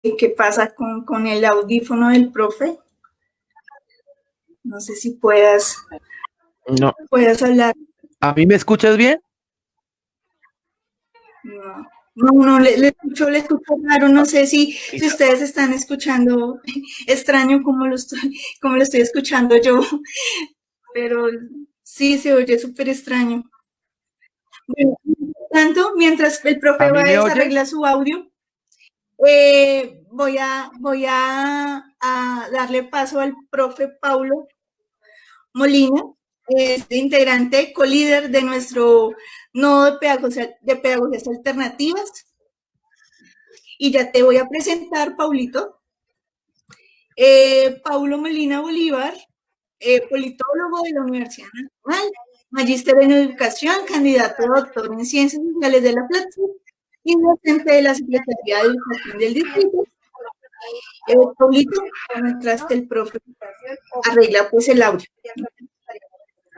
qué pasa con el audífono del profe. No sé si No. puedas hablar. ¿A mí me escuchas bien? No, le escucho raro, no sé si ustedes están escuchando extraño como lo estoy escuchando yo, pero sí se oye súper extraño. Bueno, tanto, mientras el ¿A profe va mí a me oyes? desarreglar su audio, voy a darle paso al profe Paulo Molina, integrante, colíder de nuestro nodo de pedagogías alternativas. Y ya te voy a presentar, Paulito. Paulo Molina Bolívar, politólogo de la Universidad Nacional, magíster en educación, candidato a doctor en ciencias sociales de la Plataforma y docente de la Secretaría de Educación del Distrito. Paulito, mientras que el profe arregla pues el audio.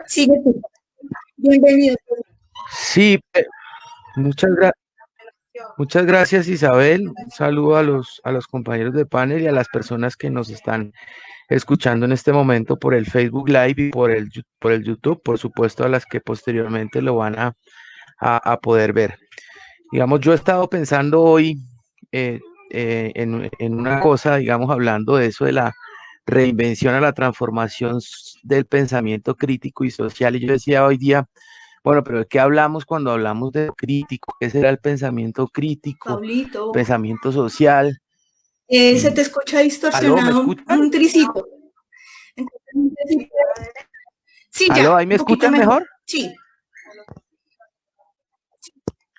Sigue tú. Bienvenido. Sí, muchas, muchas gracias, Isabel. Un saludo a los compañeros de panel y a las personas que nos están escuchando en este momento por el Facebook Live y por el YouTube, por supuesto, a las que posteriormente lo van a poder ver. Digamos, yo he estado pensando hoy eh, en una cosa, digamos, hablando de eso de la reinvención a la transformación del pensamiento crítico y social. Y yo decía hoy día, bueno, pero ¿de qué hablamos cuando hablamos de crítico? ¿Qué será el pensamiento crítico, Paulito, pensamiento social? se te escucha ¿Aló, me distorsionado escuchan? un tricito. Entonces, sí, ¿Aló, ya, ahí me un poquito escuchan mejor. mejor? Sí.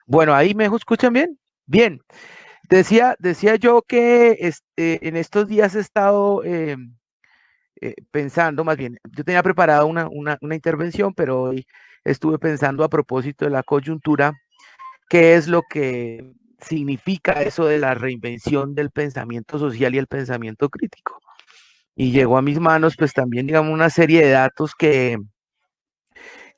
Bueno, ahí me escuchan bien. Bien, decía yo que en estos días he estado pensando, más bien, yo tenía preparada una intervención, pero hoy estuve pensando a propósito de la coyuntura, qué es lo que significa eso de la reinvención del pensamiento social y el pensamiento crítico. Y llegó a mis manos, pues también, digamos, una serie de datos que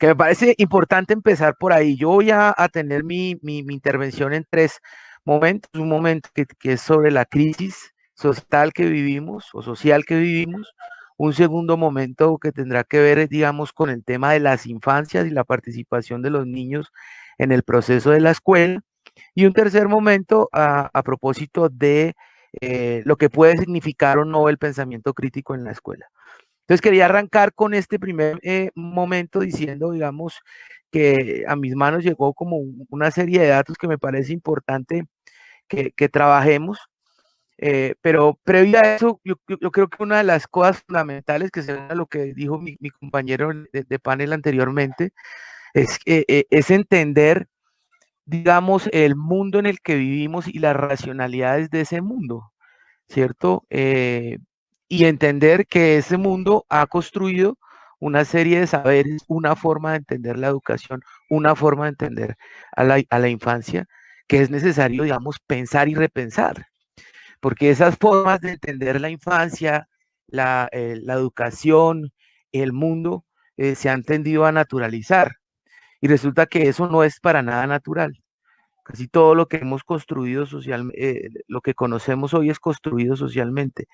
me parece importante empezar por ahí. Yo voy a tener mi intervención en tres momentos. Un momento que es sobre la crisis social que vivimos o social que vivimos. Un segundo momento que tendrá que ver, digamos, con el tema de las infancias y la participación de los niños en el proceso de la escuela. Y un tercer momento a propósito de lo que puede significar o no el pensamiento crítico en la escuela. Entonces quería arrancar con este primer momento diciendo, digamos, que a mis manos llegó como una serie de datos que me parece importante que trabajemos, pero previo a eso, yo creo que una de las cosas fundamentales, que según lo que dijo mi compañero de panel anteriormente, es entender, digamos, el mundo en el que vivimos y las racionalidades de ese mundo, ¿cierto? Y entender que ese mundo ha construido una serie de saberes, una forma de entender la educación, una forma de entender a la infancia, que es necesario, digamos, pensar y repensar, porque esas formas de entender la infancia, la educación, el mundo, se han tendido a naturalizar, y resulta que eso no es para nada natural. Casi todo lo que hemos construido socialmente, lo que conocemos hoy es construido socialmente.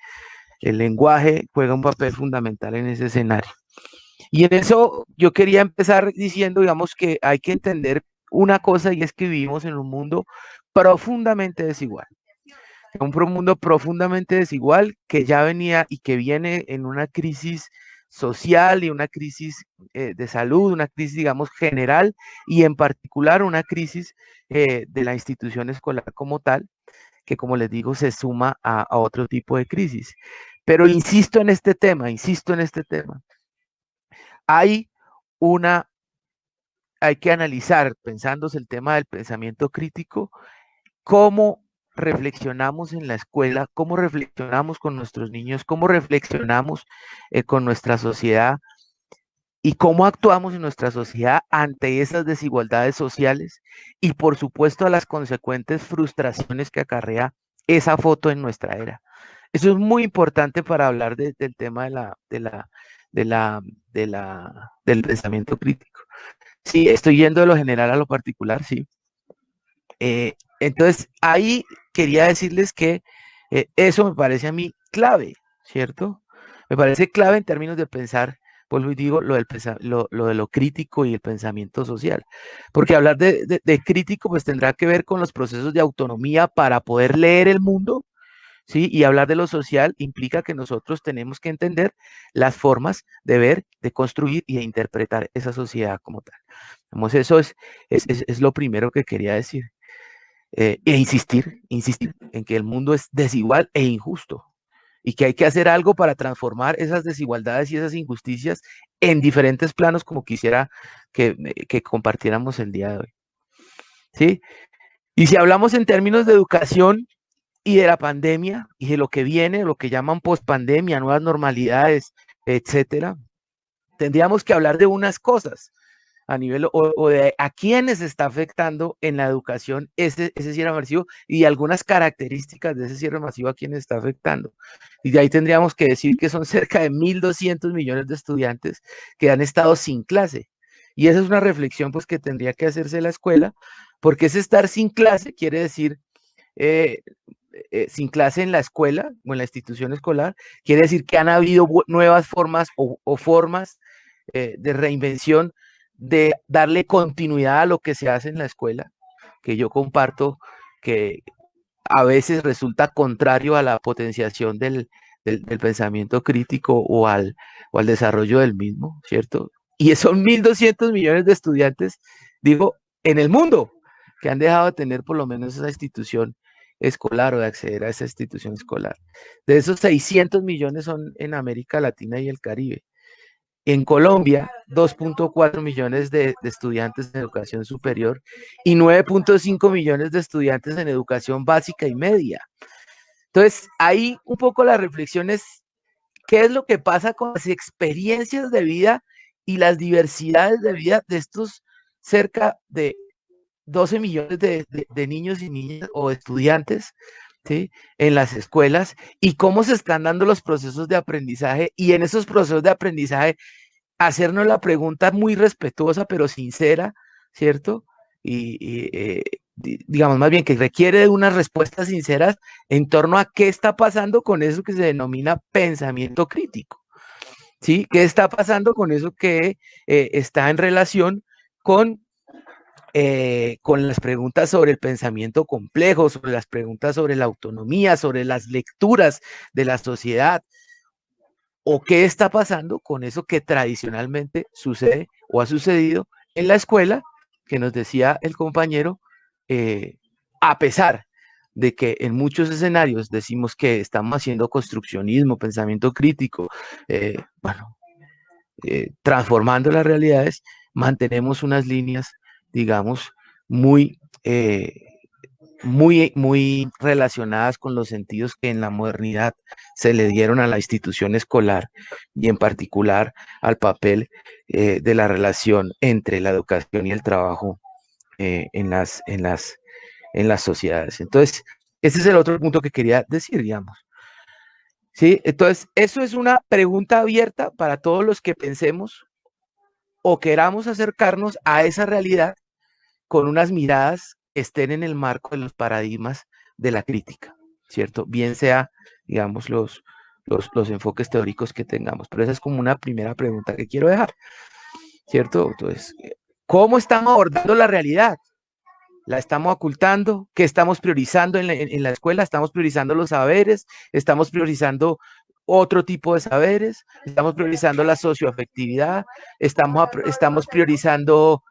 El lenguaje juega un papel fundamental en ese escenario. Y en eso yo quería empezar diciendo, digamos, que hay que entender una cosa, y es que vivimos en un mundo profundamente desigual. Un mundo profundamente desigual que ya venía y que viene en una crisis social y una crisis de salud, una crisis, digamos, general, y en particular una crisis de la institución escolar como tal, que como les digo, se suma a otro tipo de crisis. Pero insisto en este tema. Hay una, hay que analizar, pensándose el tema del pensamiento crítico, cómo reflexionamos en la escuela, cómo reflexionamos con nuestros niños, cómo reflexionamos con nuestra sociedad y cómo actuamos en nuestra sociedad ante esas desigualdades sociales y por supuesto a las consecuentes frustraciones que acarrea esa foto en nuestra era. Eso es muy importante para hablar del tema de la, del pensamiento crítico. Sí, estoy yendo de lo general a lo particular, sí. Entonces, ahí quería decirles que Eso me parece a mí clave, ¿cierto? Me parece clave en términos de pensar, vuelvo y digo, lo de lo crítico y el pensamiento social. Porque hablar de crítico pues tendrá que ver con los procesos de autonomía para poder leer el mundo, ¿sí? Y hablar de lo social implica que nosotros tenemos que entender las formas de ver, de construir y de interpretar esa sociedad como tal. Vamos, eso es lo primero que quería decir. Insistir en que el mundo es desigual e injusto y que hay que hacer algo para transformar esas desigualdades y esas injusticias en diferentes planos como quisiera que compartiéramos el día de hoy. ¿Sí? Y si hablamos en términos de educación y de la pandemia y de lo que viene, lo que llaman pospandemia, nuevas normalidades, etcétera, tendríamos que hablar de unas cosas a nivel o de a quiénes está afectando en la educación ese cierre masivo y algunas características de ese cierre masivo a quiénes está afectando. Y de ahí tendríamos que decir que son cerca de 1.200 millones de estudiantes que han estado sin clase. Y esa es una reflexión pues que tendría que hacerse la escuela, porque ese estar sin clase quiere decir eh, sin clase en la escuela o en la institución escolar, quiere decir que han habido nuevas formas o formas de reinvención, de darle continuidad a lo que se hace en la escuela, que yo comparto que a veces resulta contrario a la potenciación del pensamiento crítico o al desarrollo del mismo, ¿cierto? Y son 1.200 millones de estudiantes, digo, en el mundo, que han dejado de tener por lo menos esa institución escolar o de acceder a esa institución escolar. De esos 600 millones son en América Latina y el Caribe. En Colombia, 2.4 millones de estudiantes en educación superior y 9.5 millones de estudiantes en educación básica y media. Entonces, ahí un poco la reflexión es qué es lo que pasa con las experiencias de vida y las diversidades de vida de estos cerca de 12 millones de niños y niñas o estudiantes, ¿sí? En las escuelas y cómo se están dando los procesos de aprendizaje y en esos procesos de aprendizaje hacernos la pregunta muy respetuosa pero sincera, ¿cierto? Digamos más bien que requiere de unas respuestas sinceras en torno a qué está pasando con eso que se denomina pensamiento crítico, ¿sí? ¿Qué está pasando con eso que está en relación con las preguntas sobre el pensamiento complejo, sobre las preguntas sobre la autonomía, sobre las lecturas de la sociedad, o qué está pasando con eso que tradicionalmente sucede o ha sucedido en la escuela, que nos decía el compañero, a pesar de que en muchos escenarios decimos que estamos haciendo construccionismo, pensamiento crítico, bueno, transformando las realidades, mantenemos unas líneas, digamos, muy, muy relacionadas con los sentidos que en la modernidad se le dieron a la institución escolar y en particular al papel de la relación entre la educación y el trabajo en las sociedades. Entonces, ese es el otro punto que quería decir, digamos. ¿Sí? Entonces, eso es una pregunta abierta para todos los que pensemos o queramos acercarnos a esa realidad con unas miradas que estén en el marco de los paradigmas de la crítica, ¿cierto? Bien sea, digamos, los enfoques teóricos que tengamos. Pero esa es como una primera pregunta que quiero dejar, ¿cierto? Entonces, ¿cómo estamos abordando la realidad? ¿La estamos ocultando? ¿Qué estamos priorizando en la escuela? ¿Estamos priorizando los saberes? ¿Estamos priorizando otro tipo de saberes? ¿Estamos priorizando la socioafectividad? ¿Estamos priorizando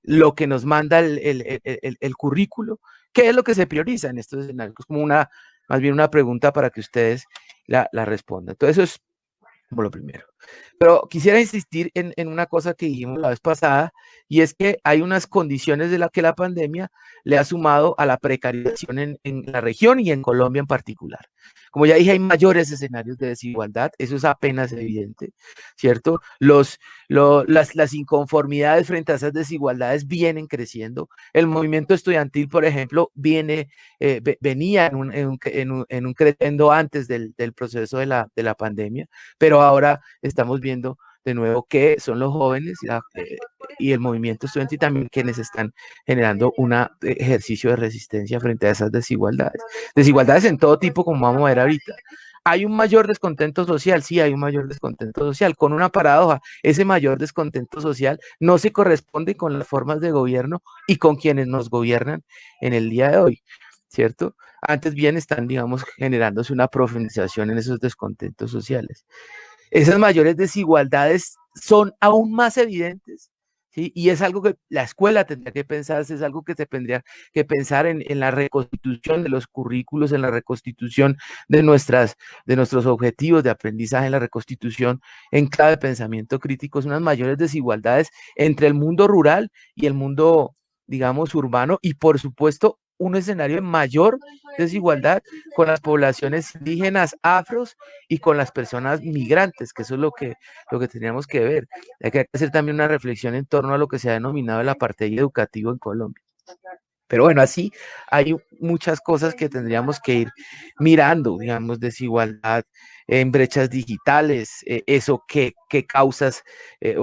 lo que nos manda el currículo? ¿Qué es lo que se prioriza en estos escenarios? Es como más bien una pregunta para que ustedes la respondan. Entonces, eso es como lo primero. Pero quisiera insistir en una cosa que dijimos la vez pasada, y es que hay unas condiciones de las que la pandemia le ha sumado a la precarización en la región y en Colombia en particular. Como ya dije, hay mayores escenarios de desigualdad, eso es apenas evidente, ¿cierto? Las inconformidades frente a esas desigualdades vienen creciendo. El movimiento estudiantil, por ejemplo, venía en un crescendo antes del proceso de la pandemia, pero ahora estamos viendo de nuevo, que son los jóvenes y el movimiento estudiantil también quienes están generando un ejercicio de resistencia frente a esas desigualdades. Desigualdades en todo tipo, como vamos a ver ahorita. ¿Hay un mayor descontento social? Sí, hay un mayor descontento social, con una paradoja. Ese mayor descontento social no se corresponde con las formas de gobierno y con quienes nos gobiernan en el día de hoy, ¿cierto? Antes bien están, digamos, generándose una profundización en esos descontentos sociales. Esas mayores desigualdades son aún más evidentes, ¿sí? Y es algo que la escuela tendría que pensarse, es algo que se tendría que pensar en la reconstitución de los currículos, en la reconstitución de nuestros objetivos de aprendizaje, en la reconstitución en clave de pensamiento crítico, son unas mayores desigualdades entre el mundo rural y el mundo, digamos, urbano, y por supuesto un escenario de mayor desigualdad con las poblaciones indígenas, afros y con las personas migrantes, que eso es lo que teníamos que ver. Hay que hacer también una reflexión en torno a lo que se ha denominado el apartheid educativo en Colombia. Pero bueno, así hay muchas cosas que tendríamos que ir mirando, digamos, desigualdad en brechas digitales, eso qué causas,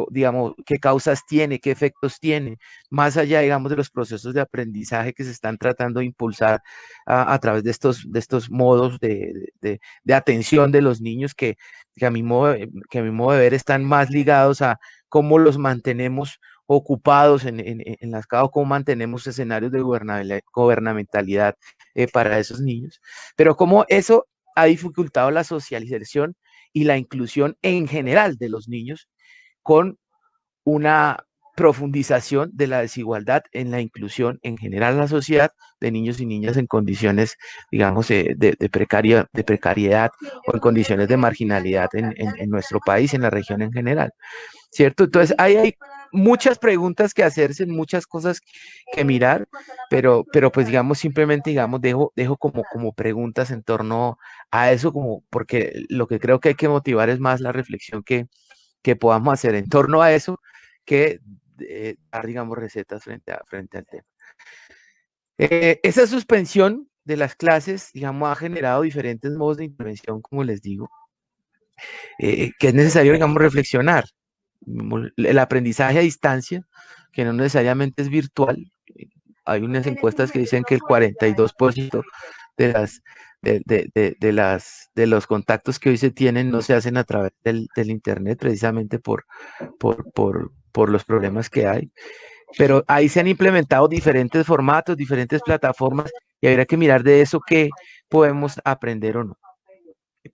digamos, qué causas tiene, qué efectos tiene, más allá, digamos, de los procesos de aprendizaje que se están tratando de impulsar a través de estos modos de atención de los niños que a mi modo de ver están más ligados a cómo los mantenemos ocupados en las casas, cómo mantenemos escenarios de gobernamentalidad para esos niños, pero cómo eso ha dificultado la socialización y la inclusión en general de los niños con una profundización de la desigualdad en la inclusión en general en la sociedad de niños y niñas en condiciones, digamos, de precariedad o en condiciones de marginalidad en nuestro país, en la región en general. ¿Cierto? Entonces, hay muchas preguntas que hacerse, muchas cosas que mirar, pero pues digamos, simplemente, digamos, dejo como preguntas en torno a eso, como porque lo que creo que hay que motivar es más la reflexión que podamos hacer en torno a eso, que dar, digamos, recetas frente al tema. Esa suspensión de las clases, digamos, ha generado diferentes modos de intervención, como les digo, que es necesario, digamos, reflexionar. El aprendizaje a distancia, que no necesariamente es virtual. Hay unas encuestas que dicen que el 42% de las de los contactos que hoy se tienen no se hacen a través del internet, precisamente por los problemas que hay. Pero ahí se han implementado diferentes formatos, diferentes plataformas, y habrá que mirar de eso qué podemos aprender o no.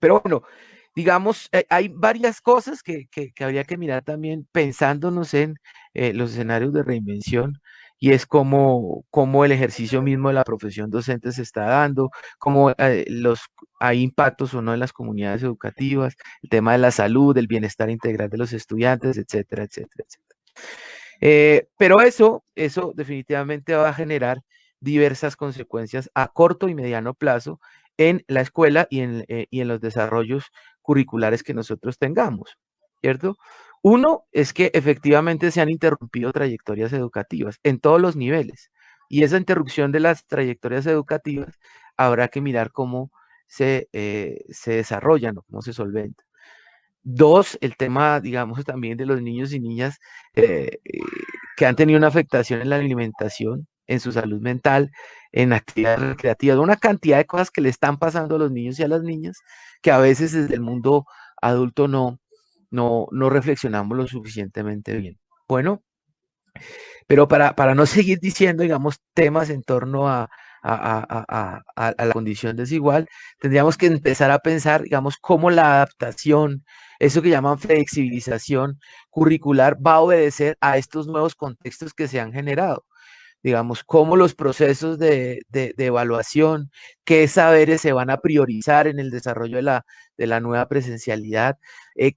Pero bueno, digamos, hay varias cosas que habría que mirar también pensándonos en los escenarios de reinvención, y es cómo el ejercicio mismo de la profesión docente se está dando, cómo hay impactos o no en las comunidades educativas, el tema de la salud, del bienestar integral de los estudiantes, etcétera, etcétera, etcétera. Pero eso definitivamente va a generar diversas consecuencias a corto y mediano plazo en la escuela y en los desarrollos curriculares que nosotros tengamos, ¿cierto? Uno es que efectivamente se han interrumpido trayectorias educativas en todos los niveles, y esa interrupción de las trayectorias educativas habrá que mirar cómo se desarrollan o cómo se solventan. Dos, el tema, digamos, también de los niños y niñas que han tenido una afectación en la alimentación, en su salud mental, en actividades recreativas, una cantidad de cosas que le están pasando a los niños y a las niñas que a veces desde el mundo adulto no reflexionamos lo suficientemente bien. Bueno, pero para no seguir diciendo, digamos, temas en torno a la condición desigual, tendríamos que empezar a pensar, digamos, cómo la adaptación, eso que llaman flexibilización curricular, va a obedecer a estos nuevos contextos que se han generado. Digamos, cómo los procesos de evaluación, qué saberes se van a priorizar en el desarrollo de la nueva presencialidad,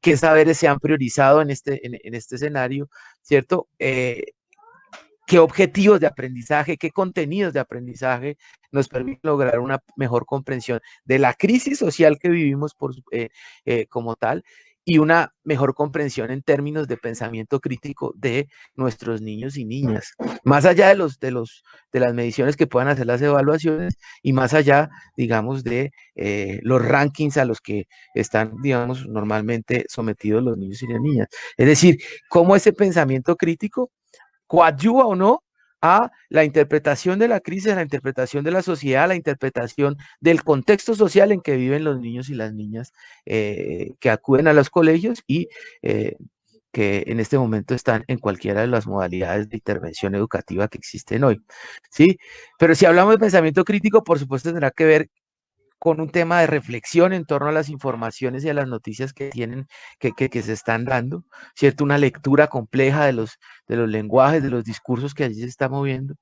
qué saberes se han priorizado en este escenario, ¿cierto? Qué objetivos de aprendizaje, qué contenidos de aprendizaje nos permiten lograr una mejor comprensión de la crisis social que vivimos como tal, y una mejor comprensión en términos de pensamiento crítico de nuestros niños y niñas, más allá de las mediciones que puedan hacer las evaluaciones y más allá, digamos, de los rankings a los que están, digamos, normalmente sometidos los niños y las niñas. Es decir, cómo ese pensamiento crítico coadyuva o no a la interpretación de la crisis, a la interpretación de la sociedad, a la interpretación del contexto social en que viven los niños y las niñas que acuden a los colegios y que en este momento están en cualquiera de las modalidades de intervención educativa que existen hoy, ¿sí? Pero si hablamos de pensamiento crítico, por supuesto tendrá que ver con un tema de reflexión en torno a las informaciones y a las noticias que tienen, que se están dando, ¿cierto? Una lectura compleja de los lenguajes, de los discursos que allí se están moviendo,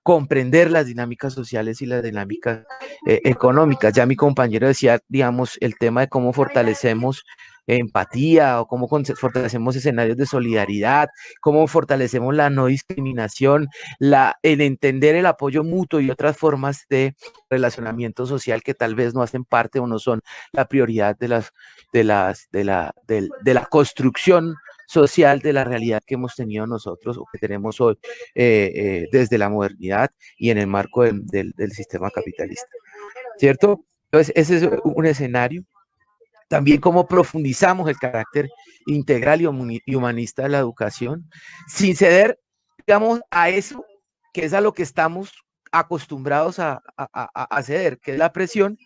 comprender las dinámicas sociales y las dinámicas económicas. Ya mi compañero decía, digamos, el tema de cómo fortalecemos empatía o cómo fortalecemos escenarios de solidaridad, cómo fortalecemos la no discriminación, el entender el apoyo mutuo y otras formas de relacionamiento social que tal vez no hacen parte o no son la prioridad de la construcción social de la realidad que hemos tenido nosotros o que tenemos hoy desde la modernidad y en el marco del sistema capitalista, ¿cierto? Entonces, ese es un escenario. También cómo profundizamos el carácter integral y humanista de la educación, sin ceder, digamos, a eso que es a lo que estamos acostumbrados a ceder, que es la presión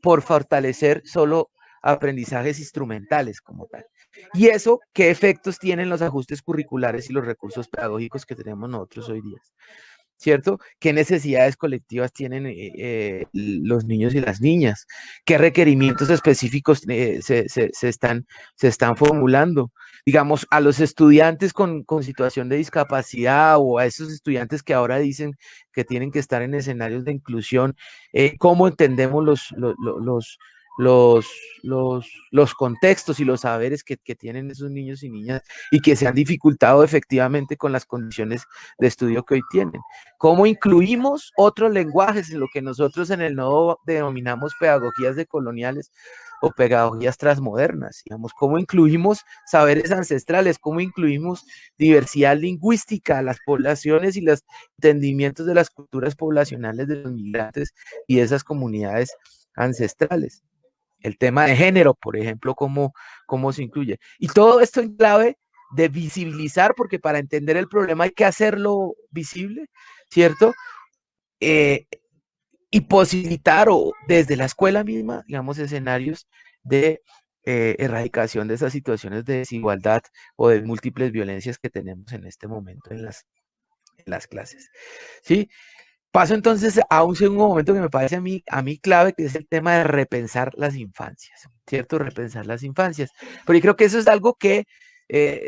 por fortalecer solo aprendizajes instrumentales como tal. Y eso, ¿qué efectos tienen los ajustes curriculares y los recursos pedagógicos que tenemos nosotros hoy día? ¿Cierto? ¿Qué necesidades colectivas tienen los niños y las niñas? ¿Qué requerimientos específicos se están formulando? Digamos, a los estudiantes con situación de discapacidad o a esos estudiantes que ahora dicen que tienen que estar en escenarios de inclusión, ¿cómo entendemos los, los contextos y los saberes que tienen esos niños y niñas y que se han dificultado efectivamente con las condiciones de estudio que hoy tienen? ¿Cómo incluimos otros lenguajes en lo que nosotros en el nodo denominamos pedagogías decoloniales o pedagogías transmodernas? Digamos, ¿cómo incluimos saberes ancestrales? ¿Cómo incluimos diversidad lingüística, las poblaciones y los entendimientos de las culturas poblacionales de los migrantes y de esas comunidades ancestrales? El tema de género, por ejemplo, cómo se incluye. Y todo esto en clave de visibilizar, porque para entender el problema hay que hacerlo visible, ¿cierto? Y posibilitar o desde la escuela misma, digamos, escenarios de erradicación de esas situaciones de desigualdad o de múltiples violencias que tenemos en este momento en las clases, ¿sí? Paso entonces a un segundo momento que me parece a mí clave, que es el tema de repensar las infancias, ¿cierto? Repensar las infancias. Pero yo creo que eso es algo que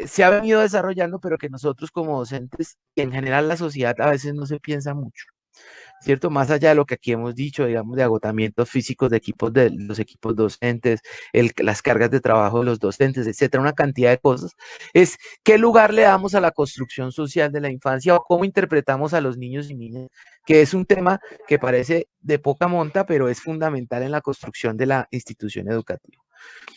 se ha venido desarrollando, pero que nosotros como docentes y en general la sociedad a veces no se piensa mucho, ¿cierto? Más allá de lo que aquí hemos dicho, digamos, de agotamientos físicos de los equipos docentes, las cargas de trabajo de los docentes, etcétera, una cantidad de cosas, es qué lugar le damos a la construcción social de la infancia o cómo interpretamos a los niños y niñas, que es un tema que parece de poca monta, pero es fundamental en la construcción de la institución educativa,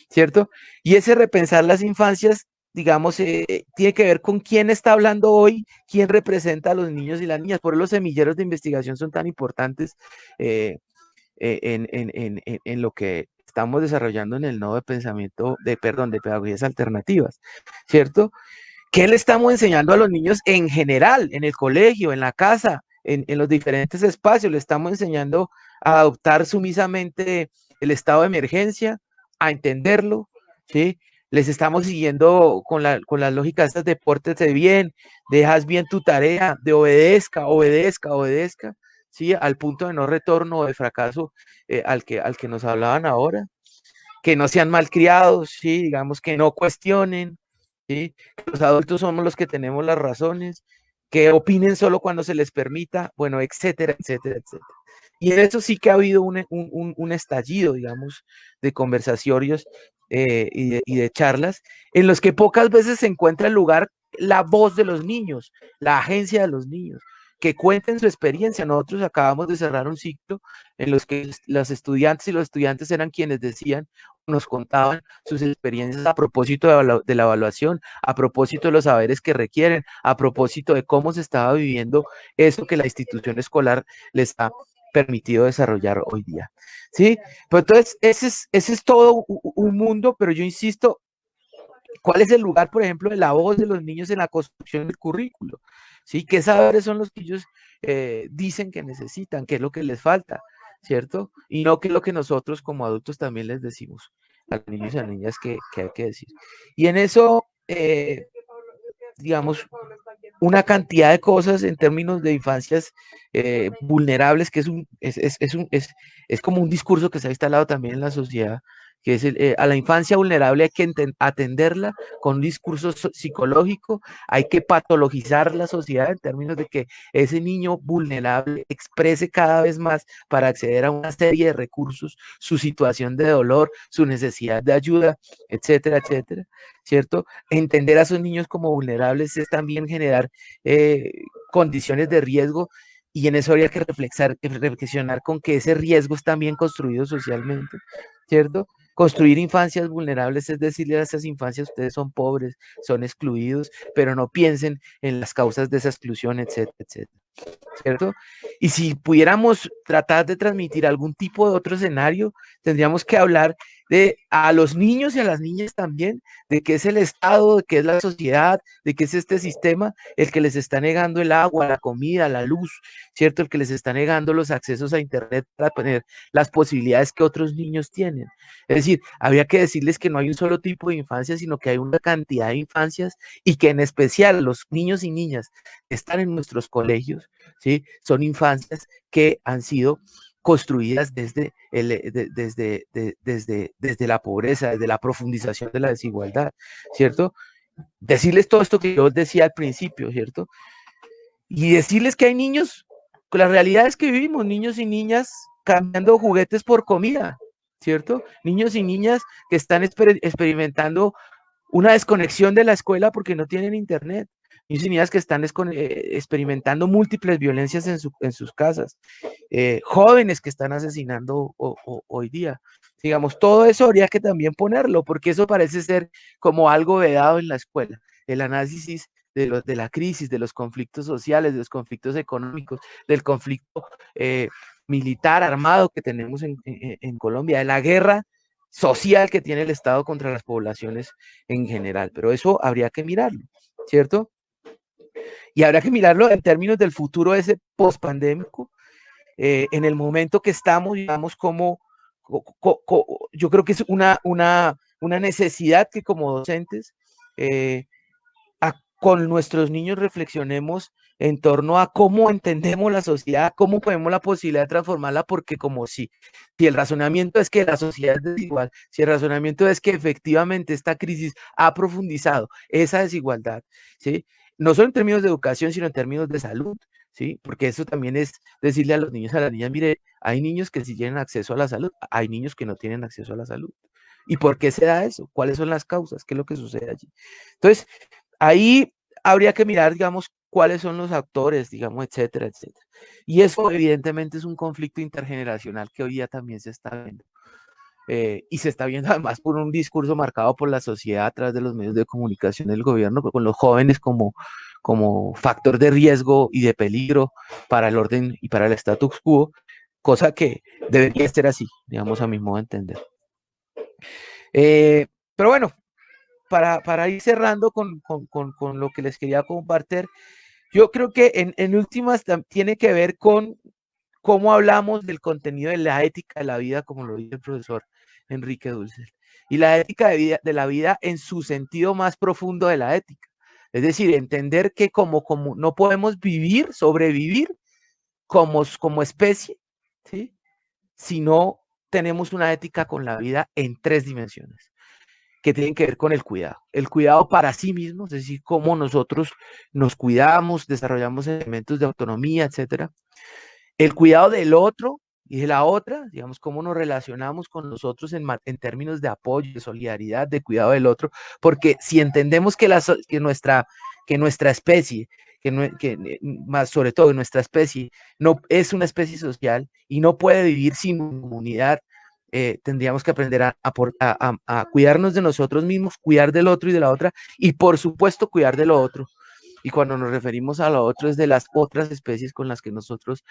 ¿cierto? Y ese repensar las infancias, digamos, tiene que ver con quién está hablando hoy, quién representa a los niños y las niñas. Por eso los semilleros de investigación son tan importantes en lo que estamos desarrollando en el nodo de pensamiento, de pedagogías alternativas, ¿cierto? ¿Qué le estamos enseñando a los niños en general, en el colegio, en la casa, en los diferentes espacios? Le estamos enseñando a adoptar sumisamente el estado de emergencia, a entenderlo, ¿sí? Les estamos siguiendo con las lógicas estas de pórtese bien, dejas bien tu tarea, de obedezca, obedezca, obedezca, ¿sí? Al punto de no retorno o de fracaso al que nos hablaban ahora, que no sean malcriados, ¿sí? Digamos que no cuestionen, ¿sí? Los adultos somos los que tenemos las razones, que opinen solo cuando se les permita, bueno, etcétera, etcétera, etcétera. Y en eso sí que ha habido un estallido, digamos, de conversatorios y de charlas, en los que pocas veces se encuentra el lugar, la voz de los niños, la agencia de los niños. que cuenten su experiencia. Nosotros acabamos de cerrar un ciclo en los que las estudiantes y los estudiantes eran quienes decían, nos contaban sus experiencias a propósito de la evaluación, a propósito de los saberes que requieren, a propósito de cómo se estaba viviendo eso que la institución escolar les ha permitido desarrollar hoy día. ¿Sí? Pues entonces, ese es todo un mundo, pero yo insisto, ¿cuál es el lugar, por ejemplo, de la voz de los niños en la construcción del currículo? ¿Sí? ¿Qué saberes son los que ellos dicen que necesitan? ¿Qué es lo que les falta? ¿Cierto? Y no que es lo que nosotros como adultos también les decimos a los niños y a las niñas que hay que decir. Y en eso, digamos, una cantidad de cosas en términos de infancias vulnerables, que es como un discurso que se ha instalado también en la sociedad, que es a la infancia vulnerable hay que atenderla con un discurso psicológico, hay que patologizar la sociedad en términos de que ese niño vulnerable exprese cada vez más para acceder a una serie de recursos, su situación de dolor, su necesidad de ayuda, etcétera, etcétera, ¿cierto? Entender a esos niños como vulnerables es también generar condiciones de riesgo, y en eso habría que reflexionar con que ese riesgo es también construido socialmente, ¿cierto? Construir infancias vulnerables es decirle a esas infancias, ustedes son pobres, son excluidos, pero no piensen en las causas de esa exclusión, etcétera, etcétera. ¿Cierto? Y si pudiéramos tratar de transmitir algún tipo de otro escenario, tendríamos que hablar de a los niños y a las niñas también, de qué es el Estado, de qué es la sociedad, de qué es este sistema, el que les está negando el agua, la comida, la luz, ¿cierto? El que les está negando los accesos a Internet para tener las posibilidades que otros niños tienen. Es decir, había que decirles que no hay un solo tipo de infancia, sino que hay una cantidad de infancias y que en especial los niños y niñas que están en nuestros colegios, ¿sí? Son infancias que han sido construidas desde la pobreza, desde la profundización de la desigualdad, ¿cierto? Decirles todo esto que yo decía al principio, ¿cierto? Y decirles que hay niños, la realidad es que vivimos niños y niñas cambiando juguetes por comida, ¿cierto? Niños y niñas que están experimentando una desconexión de la escuela porque no tienen internet. Niños y niñas que están experimentando múltiples violencias en sus casas. Jóvenes que están asesinando hoy día. Digamos, todo eso habría que también ponerlo, porque eso parece ser como algo vedado en la escuela. El análisis de la crisis, de los conflictos sociales, de los conflictos económicos, del conflicto militar armado que tenemos en Colombia, de la guerra social que tiene el Estado contra las poblaciones en general. Pero eso habría que mirarlo, ¿cierto? Y habrá que mirarlo en términos del futuro de ese pospandémico, en el momento que estamos, digamos, como yo creo que es una necesidad que como docentes con nuestros niños reflexionemos en torno a cómo entendemos la sociedad, cómo podemos la posibilidad de transformarla, porque como si el razonamiento es que la sociedad es desigual, si el razonamiento es que efectivamente esta crisis ha profundizado esa desigualdad, ¿sí? No solo en términos de educación, sino en términos de salud, ¿sí? Porque eso también es decirle a los niños, a las niñas, mire, hay niños que sí tienen acceso a la salud, hay niños que no tienen acceso a la salud. ¿Y por qué se da eso? ¿Cuáles son las causas? ¿Qué es lo que sucede allí? Entonces, ahí habría que mirar, digamos, cuáles son los actores, digamos, etcétera, etcétera. Y eso evidentemente es un conflicto intergeneracional que hoy día también se está viendo. Y se está viendo además por un discurso marcado por la sociedad a través de los medios de comunicación del gobierno, con los jóvenes como factor de riesgo y de peligro para el orden y para el status quo, cosa que debería ser así, digamos, a mi modo de entender. Pero bueno, para ir cerrando con lo que les quería compartir, yo creo que en últimas tiene que ver con cómo hablamos del contenido de la ética de la vida, como lo dice el profesor Enrique Dulce, y la ética de la vida en su sentido más profundo de la ética. Es decir, entender que como no podemos sobrevivir como especie, ¿sí? Si no tenemos una ética con la vida en 3 dimensiones que tienen que ver con el cuidado para sí mismos, es decir, cómo nosotros nos cuidamos, desarrollamos elementos de autonomía, etcétera. El cuidado del otro y de la otra, digamos, cómo nos relacionamos con nosotros en términos de apoyo, de solidaridad, de cuidado del otro, porque si entendemos que nuestra especie, más sobre todo en nuestra especie, no es una especie social y no puede vivir sin comunidad. Tendríamos que aprender a cuidarnos de nosotros mismos, cuidar del otro y de la otra, y por supuesto cuidar de lo otro. Y cuando nos referimos a lo otro es de las otras especies con las que nosotros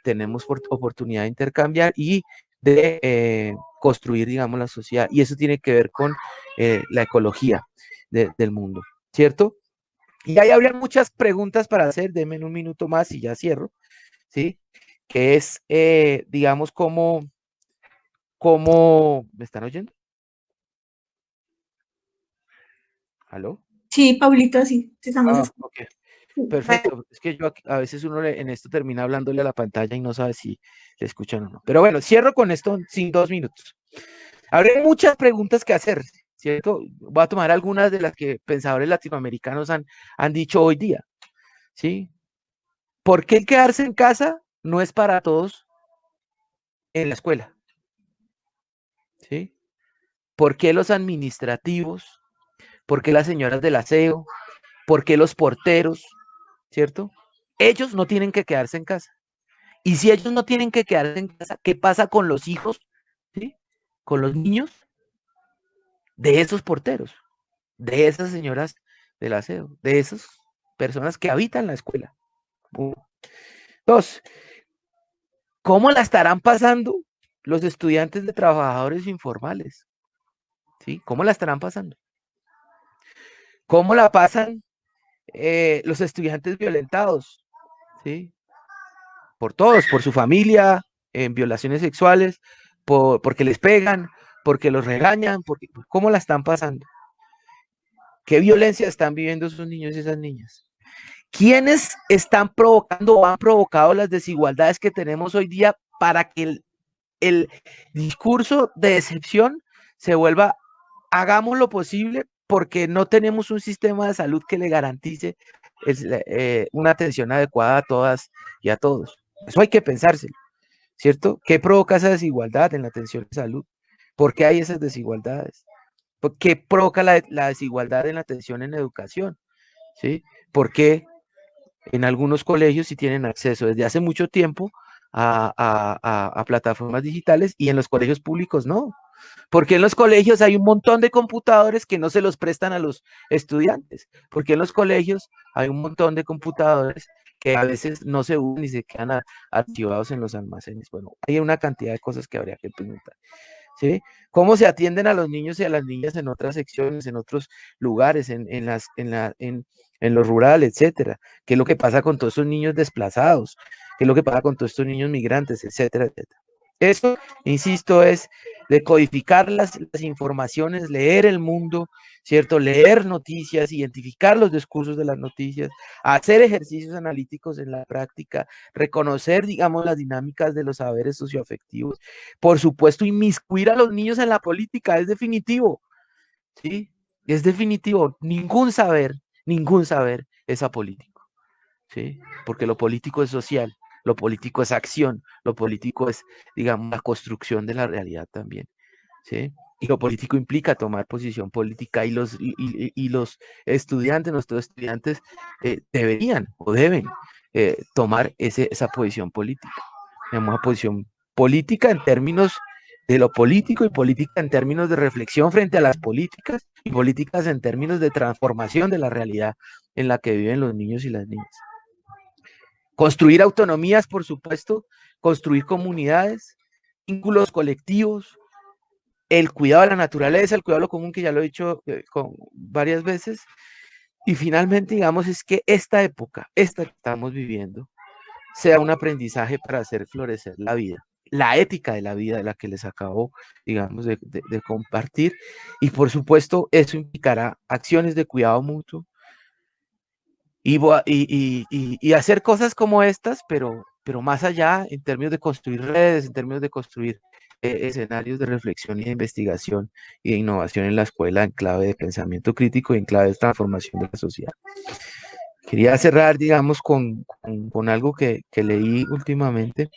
tenemos oportunidad de intercambiar y de construir, digamos, la sociedad. Y eso tiene que ver con la ecología del mundo, ¿cierto? Y ahí habría muchas preguntas para hacer, denme un minuto más y ya cierro, ¿sí? Que es, digamos, cómo, ¿me están oyendo? ¿Aló? Sí, Paulito, sí, te estamos escuchando. Ok. Perfecto, es que yo a veces uno en esto termina hablándole a la pantalla y no sabe si le escuchan o no. Pero bueno, cierro con esto sin 2 minutos. Habrá muchas preguntas que hacer, ¿cierto? Voy a tomar algunas de las que pensadores latinoamericanos han dicho hoy día, ¿sí? ¿Por qué el quedarse en casa no es para todos en la escuela? ¿Sí? ¿Por qué los administrativos? ¿Por qué las señoras del aseo? ¿Por qué los porteros? ¿Cierto? Ellos no tienen que quedarse en casa. Y si ellos no tienen que quedarse en casa, ¿qué pasa con los hijos? ¿Sí? Con los niños de esos porteros, de esas señoras del aseo, de esas personas que habitan la escuela. Dos, ¿cómo la estarán pasando los estudiantes de trabajadores informales? ¿Sí? ¿Cómo la estarán pasando? ¿Cómo la pasan los estudiantes violentados? ¿Sí? Por todos, por su familia, en violaciones sexuales, porque les pegan, porque los regañan, ¿cómo la están pasando? ¿Qué violencia están viviendo esos niños y esas niñas? ¿Quiénes están provocando o han provocado las desigualdades que tenemos hoy día para que el discurso de excepción se vuelva, hagamos lo posible porque no tenemos un sistema de salud que le garantice una atención adecuada a todas y a todos? Eso hay que pensárselo, ¿cierto? ¿Qué provoca esa desigualdad en la atención de salud? ¿Por qué hay esas desigualdades? ¿Qué provoca la desigualdad en la atención en educación? ¿Sí? ¿Por qué en algunos colegios sí tienen acceso desde hace mucho tiempo a plataformas digitales y en los colegios públicos no? Porque en los colegios hay un montón de computadores que no se los prestan a los estudiantes. Porque en los colegios hay un montón de computadores que a veces no se usan y se quedan archivados en los almacenes. Bueno, hay una cantidad de cosas que habría que preguntar. ¿Sí? ¿Cómo se atienden a los niños y a las niñas en otras secciones, en otros lugares, en lo rural, etcétera? ¿Qué es lo que pasa con todos esos niños desplazados? ¿Qué es lo que pasa con todos estos niños migrantes, etcétera, etcétera? Eso, insisto, es decodificar las informaciones, leer el mundo, ¿cierto? Leer noticias, identificar los discursos de las noticias, hacer ejercicios analíticos en la práctica, reconocer, digamos, las dinámicas de los saberes socioafectivos. Por supuesto, inmiscuir a los niños en la política es definitivo, ¿sí? Es definitivo. Ningún saber es apolítico, ¿sí? Porque lo político es social, lo político es acción, lo político es, digamos, la construcción de la realidad también, ¿sí? Y lo político implica tomar posición política y los estudiantes, nuestros estudiantes, deberían o deben tomar esa posición política. Una posición política en términos de lo político y política en términos de reflexión frente a las políticas y políticas en términos de transformación de la realidad en la que viven los niños y las niñas. Construir autonomías, por supuesto, construir comunidades, vínculos colectivos, el cuidado de la naturaleza, el cuidado de lo común, que ya lo he dicho varias veces. Y finalmente, digamos, es que esta época, esta que estamos viviendo, sea un aprendizaje para hacer florecer la vida, la ética de la vida de la que les acabo, digamos, de compartir. Y por supuesto, eso implicará acciones de cuidado mutuo y hacer cosas como estas, pero más allá en términos de construir redes, en términos de construir escenarios de reflexión y de investigación y de innovación en la escuela en clave de pensamiento crítico y en clave de transformación de la sociedad. Quería cerrar, digamos, con algo que leí últimamente.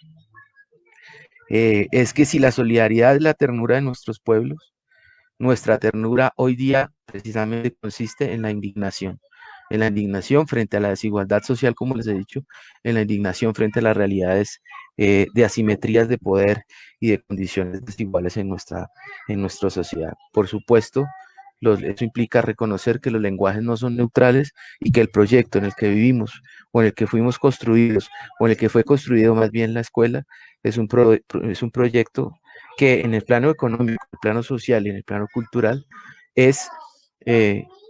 Es que si la solidaridad es la ternura de nuestros pueblos, nuestra ternura hoy día precisamente consiste en la indignación en la indignación frente a la desigualdad social, como les he dicho, en la indignación frente a las realidades de asimetrías de poder y de condiciones desiguales en nuestra sociedad. Por supuesto, eso implica reconocer que los lenguajes no son neutrales y que el proyecto en el que vivimos o en el que fuimos construidos o en el que fue construido más bien la escuela es un proyecto que en el plano económico, en el plano social y en el plano cultural es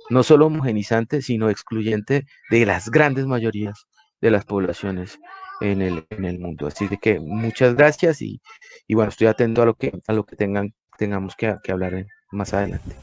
no solo homogenizante, sino excluyente de las grandes mayorías de las poblaciones en el mundo. Así de que muchas gracias y bueno, estoy atento a lo que tengamos que hablar más adelante.